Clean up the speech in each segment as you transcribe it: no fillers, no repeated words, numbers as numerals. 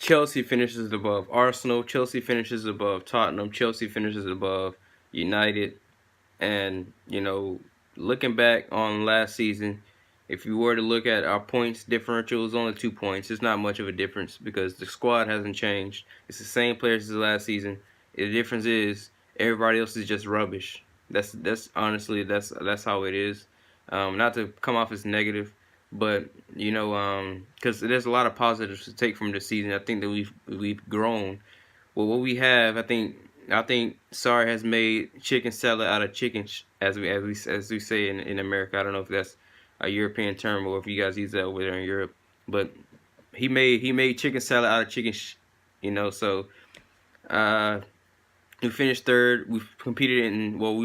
Chelsea finishes above Arsenal. Chelsea finishes above Tottenham. Chelsea finishes above United. And, looking back on last season, if you were to look at our points differential, it's only 2 points. It's not much of a difference because the squad hasn't changed. It's the same players as last season. The difference is everybody else is just rubbish. That's honestly that's how it is. Not to come off as negative, but because there's a lot of positives to take from this season. I think that we've grown. Well, what we have, I think Sarr has made chicken salad out of chicken, as we say in America. I don't know if that's a European term or if you guys use that over there in Europe, but he made chicken salad out of chicken, So uh, we finished third. We've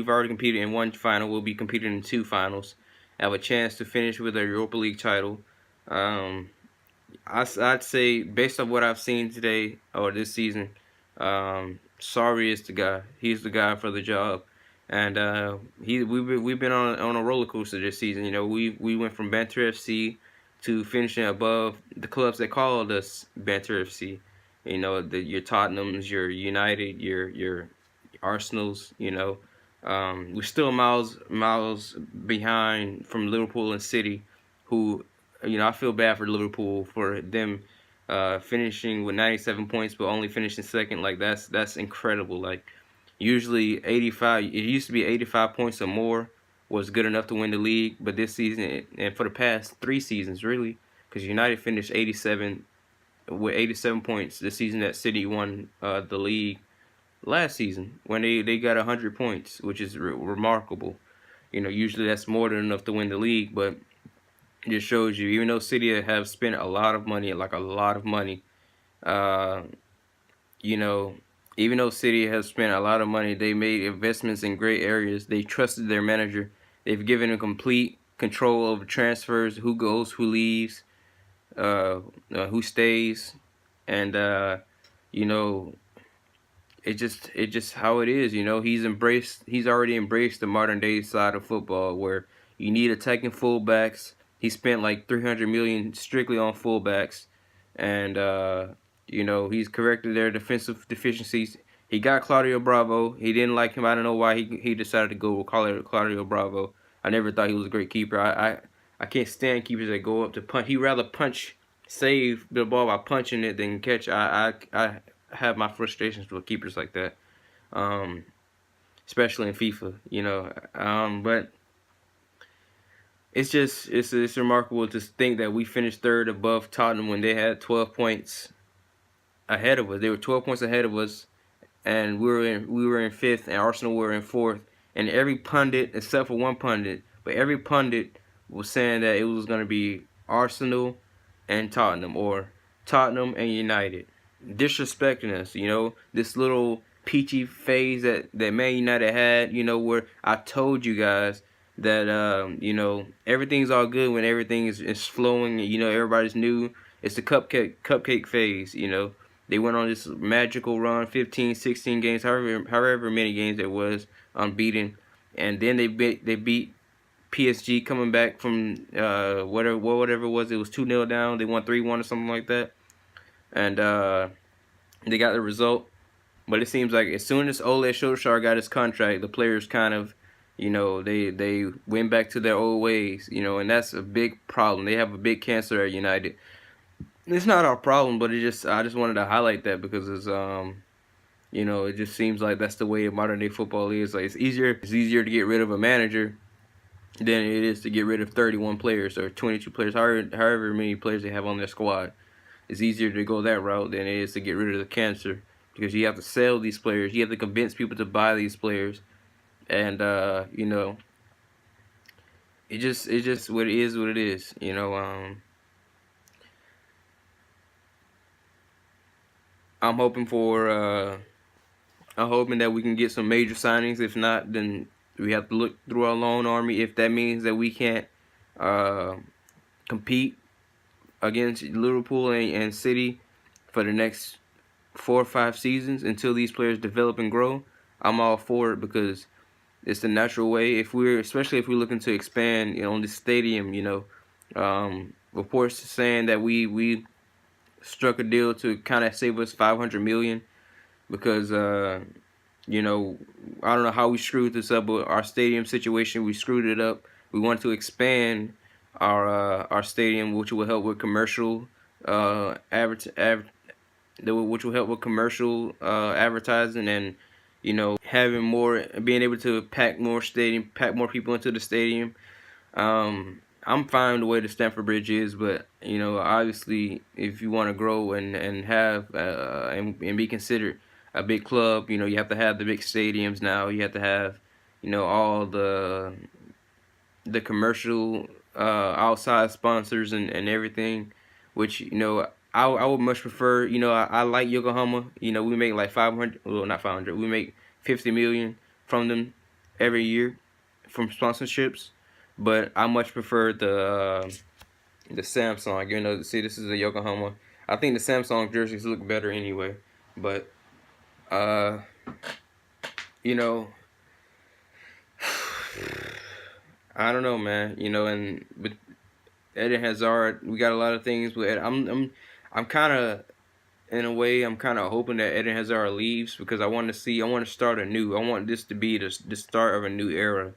already competed in one final. We'll be competing in two finals. Have a chance to finish with a Europa League title. Um, I'd say based on what I've seen today or this season, Sarri is the guy. He's the guy for the job, and we've been on a roller coaster this season. We went from Banter FC to finishing above the clubs that called us Banter FC. Your Tottenhams, your United, your Arsenals. We're still miles behind from Liverpool and City, who I feel bad for Liverpool for them finishing with 97 points, but only finishing second. Like that's incredible. Like usually 85. It used to be 85 points or more was good enough to win the league, but this season and for the past 3 seasons, really, because United finished 87 with 87 points the season that City won the league last season when they got 100 points, which is remarkable. Usually that's more than enough to win the league, but it just shows you, even though City have spent a lot of money, like a lot of money, uh, you know, even though City has spent a lot of money, they made investments in great areas. They trusted their manager. They've given him complete control over transfers, who goes, who leaves, who stays, and you know, it just how it is. He's already embraced the modern day side of football where you need attacking fullbacks. He spent like 300 million strictly on fullbacks, and he's corrected their defensive deficiencies. He got Claudio Bravo. He didn't like him. I don't know why he decided to go with Claudio Bravo. I never thought he was a great keeper. I can't stand keepers that go up to punch. He rather save the ball by punching it than catch. I have my frustrations with keepers like that, um, especially in FIFA. But it's remarkable to think that we finished third above Tottenham when they had 12 points ahead of us. They were 12 points ahead of us, and we were in fifth, and Arsenal were in fourth. And every pundit, except for one pundit, but every pundit was saying that it was going to be Arsenal and Tottenham, or Tottenham and United, disrespecting us. This little peachy phase that Man United had. Where I told you guys that everything's all good when everything is flowing. Everybody's new. It's the cupcake phase. They went on this magical run, 15, 16 games, however many games it was, unbeaten, and then they beat PSG coming back from whatever it was. It was 2-0 down. They won 3-1 or something like that, and they got the result. But it seems like as soon as Ole Solskjaer got his contract, the players kind of, they went back to their old ways, and that's a big problem. They have a big cancer at United. It's not our problem, but I just wanted to highlight that because it just seems like that's the way modern day football is. Like it's easier to get rid of a manager than it is to get rid of 31 players or 22 players, however many players they have on their squad. It's easier to go that route than it is to get rid of the cancer, because you have to sell these players. You have to convince people to buy these players, and it's just what it is. What it is. I'm hoping I'm hoping that we can get some major signings. If not, then we have to look through our loan army. If that means that we can't compete against Liverpool and City for the next 4 or 5 seasons until these players develop and grow, I'm all for it, because it's the natural way. Especially if we're looking to expand, on this stadium, reports saying that we struck a deal to kind of save us 500 million because you know, I don't know how we screwed this up, but our stadium situation, we screwed it up. We wanted to expand our stadium, which will help with commercial which will help with commercial advertising, and you know, having more, being able to pack more people into the stadium. I'm fine with the way the Stamford Bridge is, but you know, obviously, if you want to grow and have and be considered a big club, you know, you have to have the big stadiums now. You have to have, you know, all the commercial outside sponsors and everything, which, you know, I would much prefer. You know, I like Yokohama. You know, we make like 500, well, not 500, we make 50 million from them every year from sponsorships, but I much prefer the Samsung. You know, see, this is a Yokohama. I think the Samsung jerseys look better anyway, but uh, you know, I don't know, man. You know, and with Eden Hazard, we got a lot of things. With I'm kind of, in a way, I'm kind of hoping that Eden Hazard leaves because I want to start anew. I want this to be the start of a new era.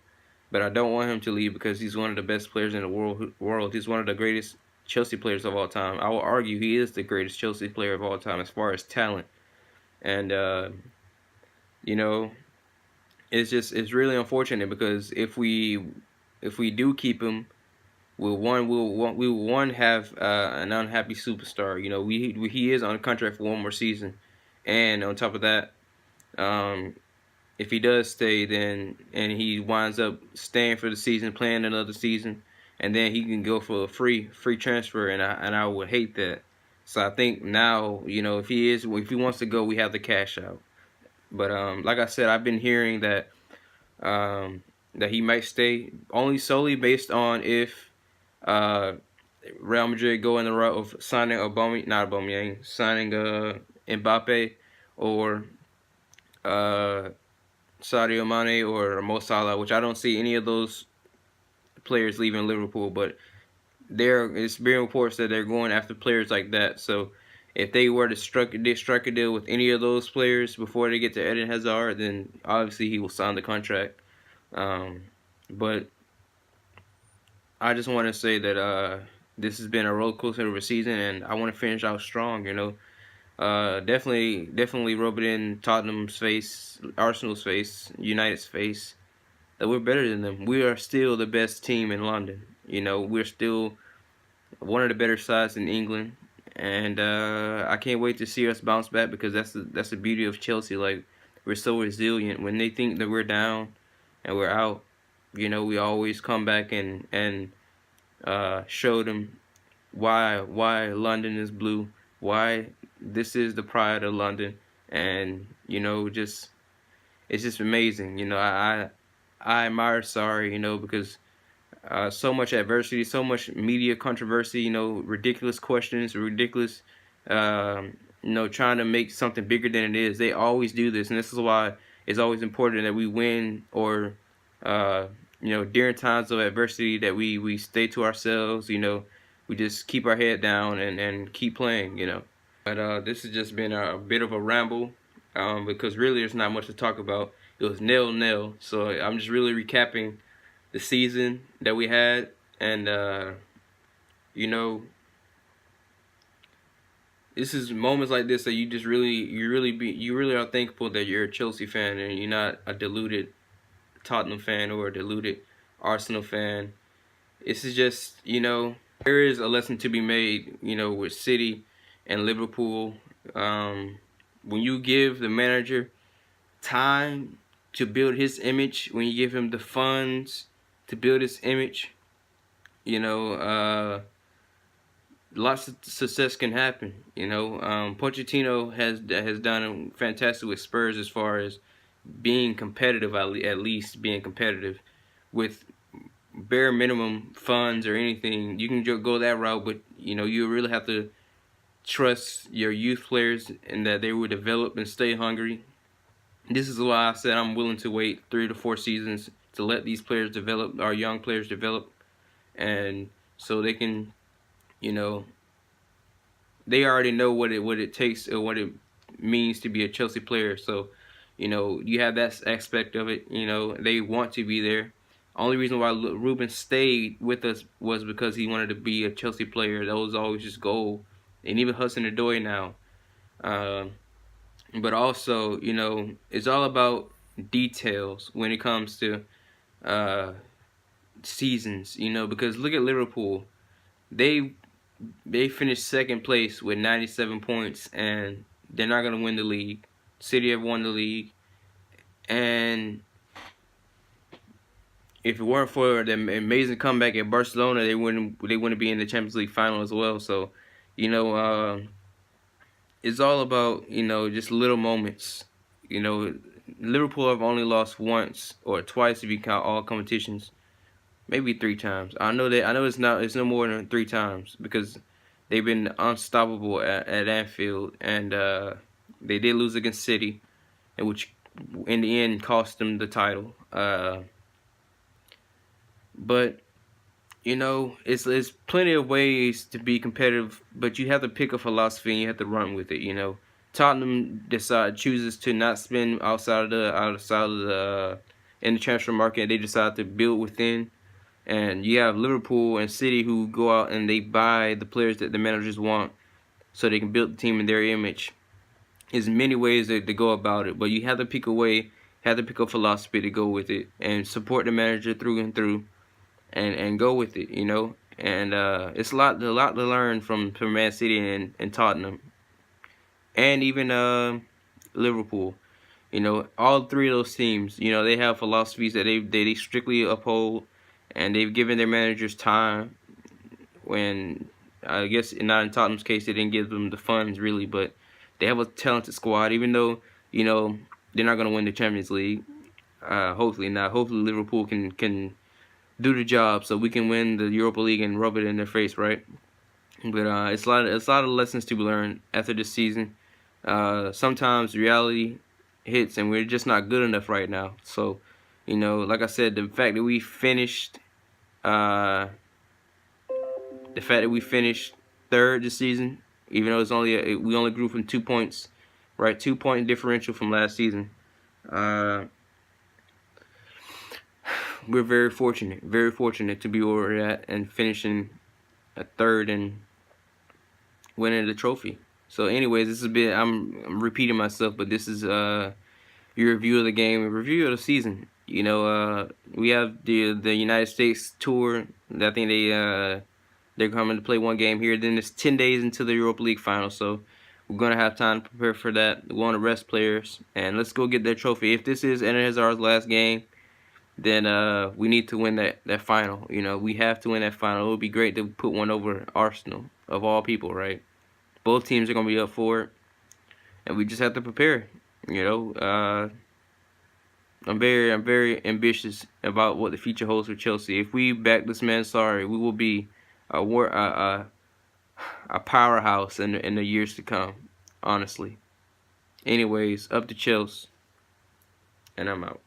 But I don't want him to leave because he's one of the best players in the world. He's one of the greatest Chelsea players of all time. I will argue he is the greatest Chelsea player of all time as far as talent. And you know, it's really unfortunate because if we do keep him, we will one have an unhappy superstar. You know, he is on contract for one more season, and on top of that, um, if he does stay, then and he winds up staying for the season, playing another season, and then he can go for a free transfer, and I would hate that. So I think now, you know, if he wants to go, we have the cash out. But like I said, I've been hearing um, that he might stay only solely based on if uh, Real Madrid go in the route of signing signing Mbappe or uh, Sadio Mane or Mo Salah, which I don't see any of those players leaving Liverpool, but it's being reports that they're going after players like that. So if they were to strike a deal with any of those players before they get to Eden Hazard, then obviously he will sign the contract. Um, but I just want to say that this has been a roller coaster of a season, and I want to finish out strong. You know, definitely rub it in Tottenham's face, Arsenal's face, United's face, that we're better than them. We are still the best team in London. You know, we're still one of the better sides in England, and I can't wait to see us bounce back because that's the beauty of Chelsea. Like, we're so resilient. When they think that we're down and we're out, you know, we always come back and show them why London is blue, why this is the pride of London, and you know, just it's just amazing. You know, I admire Sarri, you know, because so much adversity, so much media controversy, you know, ridiculous questions, ridiculous, you know, trying to make something bigger than it is. They always do this, and this is why it's always important that we win, or uh, you know, during times of adversity, that we stay to ourselves. You know, we just keep our head down and keep playing. You know, but this has just been a bit of a ramble, because really there's not much to talk about. It was 0-0, so I'm just really recapping the season that we had, and you know, this is moments like this that you really are thankful that you're a Chelsea fan and you're not a deluded Tottenham fan or a deluded Arsenal fan. This is just, you know, there is a lesson to be made, you know, with City and Liverpool. When you give the manager time to build his image, when you give him the funds to build his image, you know, lots of success can happen. You know, Pochettino has done fantastic with Spurs as far as being competitive, at least being competitive with bare minimum funds or anything. You can go that route, but you know, you really have to trust your youth players and that they will develop and stay hungry. This is why I said I'm willing to wait 3 to 4 seasons to let these players develop, our young players develop, and so they can, you know, they already know what it takes or what it means to be a Chelsea player. So, you have that aspect of it. They want to be there. Only reason why Ruben stayed with us was because he wanted to be a Chelsea player. That was always his goal, and even Hudson-Odoi now. Um, but also, it's all about details when it comes to uh, seasons. Because look at Liverpool. They they finished second place with 97 points, and they're not gonna win the league. City have won the league, and if it weren't for the amazing comeback at Barcelona, they wouldn't be in the Champions League final as well. So, you know, uh, it's all about just little moments. Liverpool have only lost once or twice if you count all competitions, maybe 3 times. I know it's no more than 3 times because they've been unstoppable at Anfield, and they did lose against City, which in the end cost them the title. But it's plenty of ways to be competitive, but you have to pick a philosophy and you have to run with it. Tottenham chooses to not spend outside of the in the transfer market. They decide to build within. And you have Liverpool and City who go out and they buy the players that the managers want so they can build the team in their image. There's many ways to go about it, but you have to pick a way, have to pick a philosophy to go with it and support the manager through and through and go with it, And it's a lot to learn from Man City and Tottenham and even Liverpool. All 3 of those teams, they have philosophies that they strictly uphold, and they've given their managers time when, I guess not in Tottenham's case, they didn't give them the funds really, but they have a talented squad, even though, they're not going to win the Champions League. Hopefully not. Hopefully Liverpool can do the job so we can win the Europa League and rub it in their face, right? But it's a lot of lessons to be learned after this season. Sometimes reality hits and we're just not good enough right now. So, like I said, the fact that we finished third this season, even though we only grew from 2 points, right? 2-point differential from last season. We're very fortunate to be where we're at and finishing a third and winning the trophy. So, anyways, this is a bit. I'm repeating myself, but this is your review of the game, a review of the season. We have the United States tour. I think they're coming to play 1 game here. Then it's 10 days until the Europa League final, so we're gonna have time to prepare for that. We want to rest players, and let's go get that trophy. If this is Eden Hazard's last game, then we need to win that final. We have to win that final. It would be great to put one over Arsenal, of all people, right? Both teams are gonna be up for it, and we just have to prepare. I'm very ambitious about what the future holds for Chelsea. If we back this man, sorry, we will be a powerhouse in the years to come. Honestly. Anyways, up to Chelsea, and I'm out.